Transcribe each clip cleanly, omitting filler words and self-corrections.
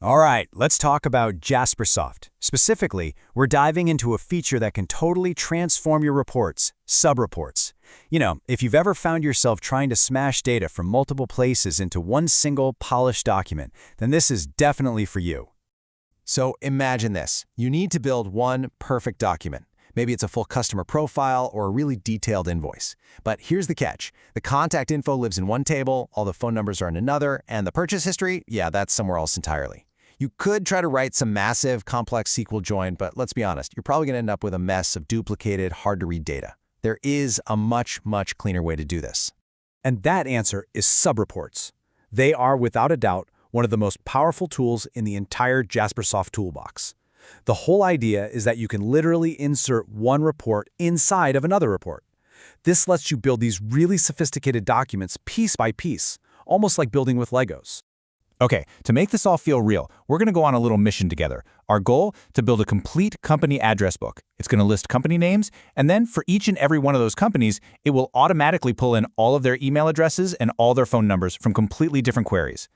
All right, let's talk about Jaspersoft. Specifically, we're diving into a feature that can totally transform your reports, subreports. If you've ever found yourself trying to smash data from multiple places into one single polished document, then this is definitely for you. So imagine this. You need to build one perfect document. Maybe it's a full customer profile or a really detailed invoice. But here's the catch. The contact info lives in one table, all the phone numbers are in another, and the purchase history, yeah, that's somewhere else entirely. You could try to write some massive, complex SQL join, but let's be honest, you're probably going to end up with a mess of duplicated, hard-to-read data. There is a much, much cleaner way to do this. And that answer is Subreports. They are, without a doubt, one of the most powerful tools in the entire Jaspersoft toolbox. The whole idea is that you can literally insert one report inside of another report. This lets you build these really sophisticated documents piece by piece, almost like building with Legos. Okay, to make this all feel real, we're going to go on a little mission together. Our goal, to build a complete company address book. It's going to list company names, and then for each and every one of those companies, it will automatically pull in all of their email addresses and all their phone numbers from completely different queries.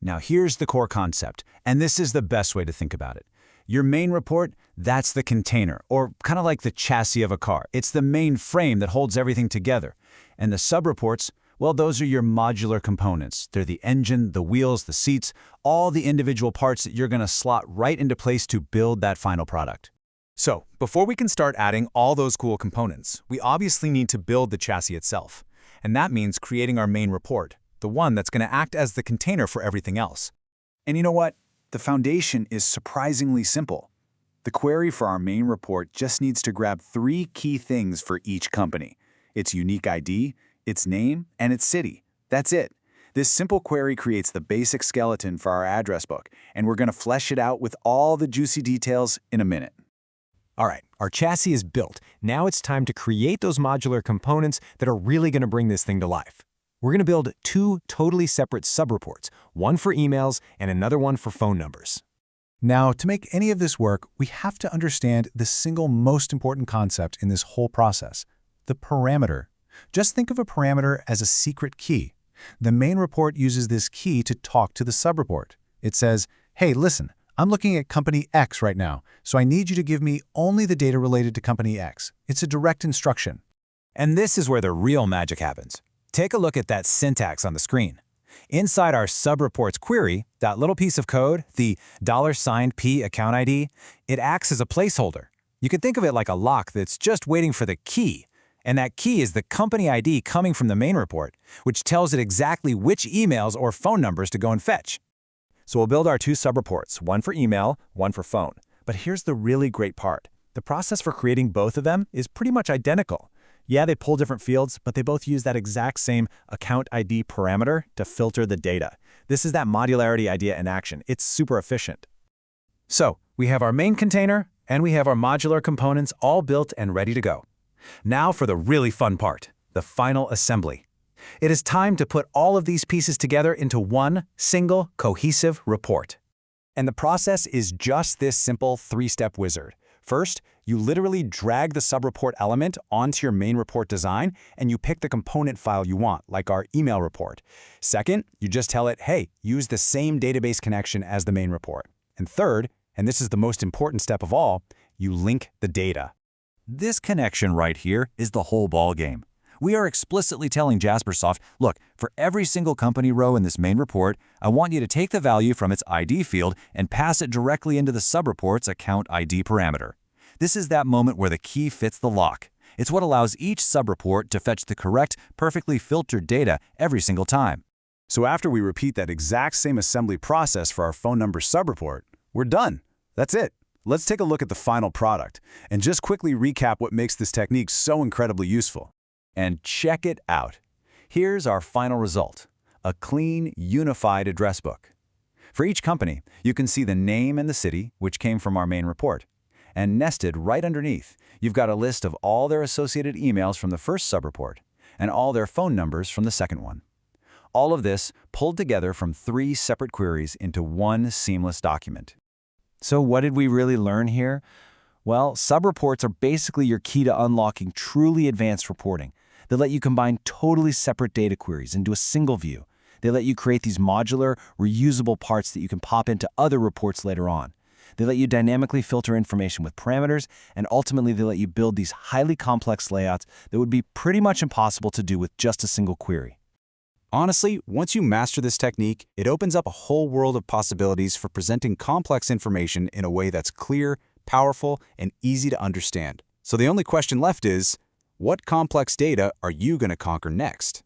Now here's the core concept, and this is the best way to think about it. Your main report, that's the container, or kind of like the chassis of a car. It's the main frame that holds everything together. And the subreports, well, those are your modular components. They're the engine, the wheels, the seats, all the individual parts that you're going to slot right into place to build that final product. So, before we can start adding all those cool components, we obviously need to build the chassis itself. And that means creating our main report, the one that's going to act as the container for everything else. And you know what? The foundation is surprisingly simple. The query for our main report just needs to grab three key things for each company: its unique ID, its name, and its city. That's it. This simple query creates the basic skeleton for our address book, and we're going to flesh it out with all the juicy details in a minute. All right, our chassis is built. Now it's time to create those modular components that are really going to bring this thing to life. We're going to build two totally separate subreports, one for emails and another one for phone numbers. Now, to make any of this work, we have to understand the single most important concept in this whole process: the parameter. Just think of a parameter as a secret key. The main report uses this key to talk to the subreport. It says, hey, listen, I'm looking at company X right now, so I need you to give me only the data related to company X. It's a direct instruction. And this is where the real magic happens. Take a look at that syntax on the screen. Inside our subreports query, that little piece of code, the $P account ID, it acts as a placeholder. You can think of it like a lock that's just waiting for the key. And that key is the company ID coming from the main report, which tells it exactly which emails or phone numbers to go and fetch. So we'll build our two subreports, one for email, one for phone. But here's the really great part. The process for creating both of them is pretty much identical. Yeah, they pull different fields, but they both use that exact same account ID parameter to filter the data. This is that modularity idea in action. It's super efficient. So we have our main container, and we have our modular components all built and ready to go. Now for the really fun part, the final assembly. It is time to put all of these pieces together into one single cohesive report. And the process is just this simple three-step wizard. First, you literally drag the subreport element onto your main report design, and you pick the component file you want, like our email report. Second, you just tell it, hey, use the same database connection as the main report. And third, and this is the most important step of all, you link the data. This connection right here is the whole ballgame. We are explicitly telling Jaspersoft, look, for every single company row in this main report, I want you to take the value from its ID field and pass it directly into the subreport's account ID parameter. This is that moment where the key fits the lock. It's what allows each subreport to fetch the correct, perfectly filtered data every single time. So after we repeat that exact same assembly process for our phone number subreport, we're done. That's it. Let's take a look at the final product and just quickly recap what makes this technique so incredibly useful. And check it out. Here's our final result: a clean, unified address book. For each company, you can see the name and the city, which came from our main report. And nested right underneath, you've got a list of all their associated emails from the first subreport and all their phone numbers from the second one. All of this pulled together from three separate queries into one seamless document. So what did we really learn here? Well, subreports are basically your key to unlocking truly advanced reporting that let you combine totally separate data queries into a single view. They let you create these modular, reusable parts that you can pop into other reports later on. They let you dynamically filter information with parameters, and ultimately they let you build these highly complex layouts that would be pretty much impossible to do with just a single query. Honestly, once you master this technique, it opens up a whole world of possibilities for presenting complex information in a way that's clear, powerful, and easy to understand. So the only question left is, what complex data are you going to conquer next?